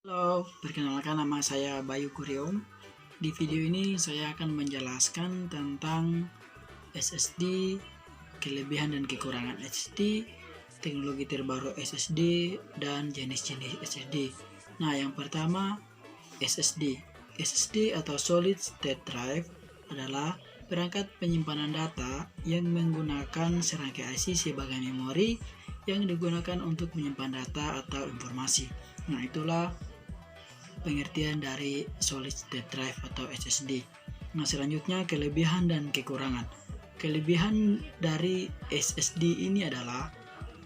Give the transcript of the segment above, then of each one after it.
Halo, perkenalkan nama saya Bayu Kurniawan. Di video ini saya akan menjelaskan tentang SSD, kelebihan dan kekurangan SSD, teknologi terbaru SSD, dan jenis-jenis SSD. Nah, yang pertama SSD. SSD atau Solid State Drive adalah perangkat penyimpanan data yang menggunakan serangkai IC sebagai memori yang digunakan untuk menyimpan data atau informasi. Nah, itulah pengertian dari Solid State Drive atau SSD. Nah, selanjutnya kelebihan dan kekurangan. Kelebihan dari SSD ini adalah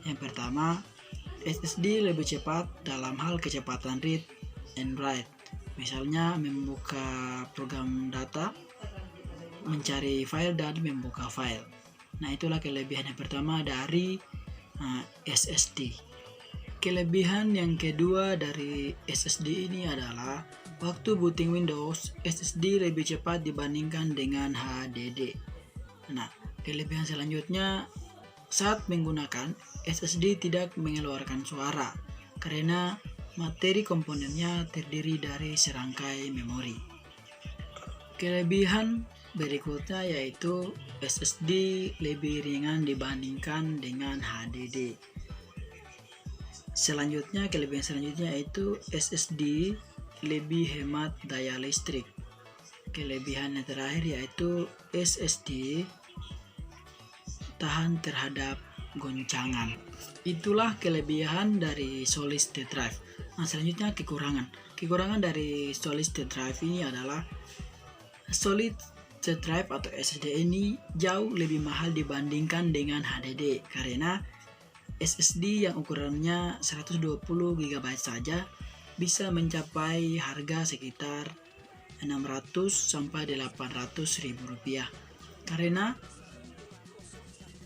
yang pertama, SSD lebih cepat dalam hal kecepatan read and write. Misalnya membuka program data, mencari file dan membuka file. Nah, itulah kelebihan yang pertama dari SSD. Kelebihan yang kedua dari SSD ini adalah waktu booting Windows, SSD lebih cepat dibandingkan dengan HDD. Nah, kelebihan selanjutnya, saat menggunakan SSD tidak mengeluarkan suara karena materi komponennya terdiri dari serangkai memori. Kelebihan berikutnya yaitu SSD lebih ringan dibandingkan dengan HDD. Selanjutnya, kelebihan selanjutnya yaitu SSD lebih hemat daya listrik. Kelebihan yang terakhir yaitu SSD tahan terhadap goncangan. Itulah kelebihan dari Solid State Drive. Nah, selanjutnya kekurangan. Kekurangan dari Solid State Drive ini adalah Solid State Drive atau SSD ini jauh lebih mahal dibandingkan dengan HDD karena SSD yang ukurannya 120 GB saja bisa mencapai harga sekitar 600 sampai 800 ribu rupiah. Karena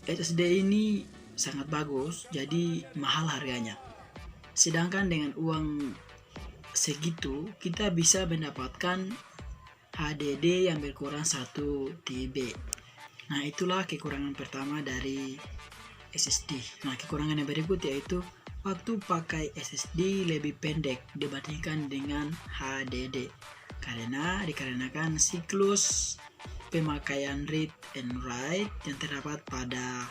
SSD ini sangat bagus, jadi mahal harganya. Sedangkan dengan uang segitu, kita bisa mendapatkan HDD yang berkurang 1 TB. Nah, itulah kekurangan pertama dari SSD. Nah, kekurangan yang berikut yaitu waktu pakai SSD lebih pendek dibandingkan dengan HDD dikarenakan siklus pemakaian read and write yang terdapat pada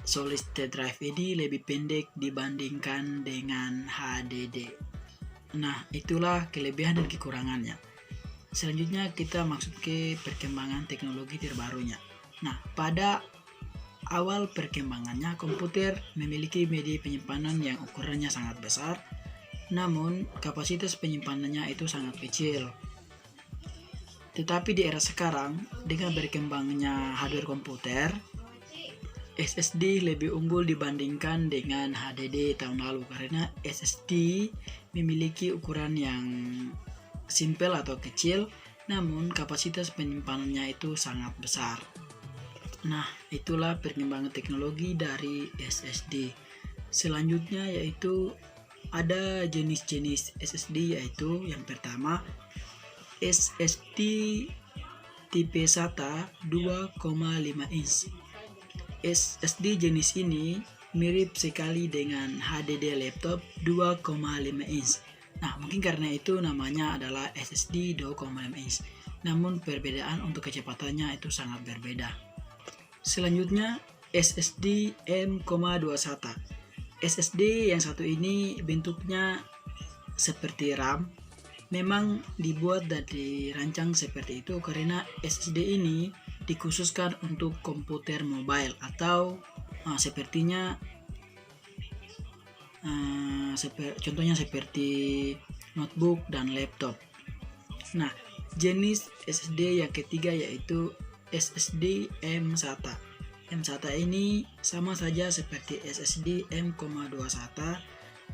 Solid State Drive ini lebih pendek dibandingkan dengan HDD. Nah, itulah kelebihan dan kekurangannya. Selanjutnya kita masuk ke perkembangan teknologi terbarunya. Nah, pada awal perkembangannya, komputer memiliki media penyimpanan yang ukurannya sangat besar, namun kapasitas penyimpanannya itu sangat kecil. Tetapi di era sekarang, dengan berkembangnya hardware komputer, SSD lebih unggul dibandingkan dengan HDD tahun lalu karena SSD memiliki ukuran yang simpel atau kecil, namun kapasitas penyimpanannya itu sangat besar. Nah, itulah perkembangan teknologi dari SSD. Selanjutnya yaitu ada jenis-jenis SSD, yaitu yang pertama SSD tipe SATA 2,5 inch. SSD jenis ini mirip sekali dengan HDD laptop 2,5 inch. Nah, mungkin karena itu namanya adalah SSD 2,5 inch. Namun perbedaan untuk kecepatannya itu sangat berbeda. Selanjutnya SSD M.2 SATA. SSD yang satu ini bentuknya seperti RAM. Memang dibuat dan dirancang seperti itu karena SSD ini dikhususkan untuk komputer mobile atau contohnya seperti notebook dan laptop. Nah, jenis SSD yang ketiga yaitu SSD M-SATA. M-SATA ini sama saja seperti SSD M.2 SATA,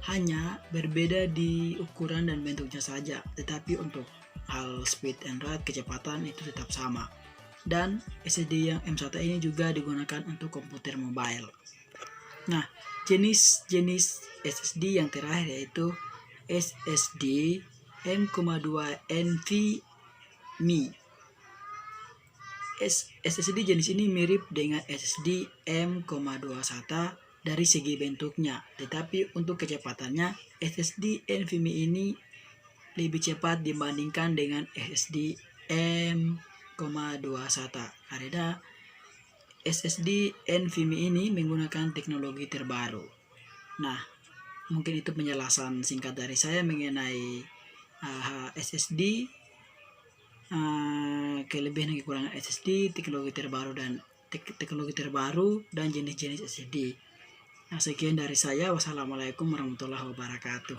hanya berbeda di ukuran dan bentuknya saja, tetapi untuk hal speed and write, kecepatan itu tetap sama. Dan SSD yang M-SATA ini juga digunakan untuk komputer mobile. Nah, jenis-jenis SSD yang terakhir yaitu SSD M.2 NVMe. SSD jenis ini mirip dengan SSD M.2 SATA dari segi bentuknya, tetapi untuk kecepatannya SSD NVMe ini lebih cepat dibandingkan dengan SSD M.2 SATA karena SSD NVMe ini menggunakan teknologi terbaru. Nah, mungkin itu penjelasan singkat dari saya mengenai SSD, kelebihan dan kekurangan SSD, teknologi terbaru dan jenis-jenis SSD. Nah, sekian dari saya. Wassalamualaikum warahmatullahi wabarakatuh.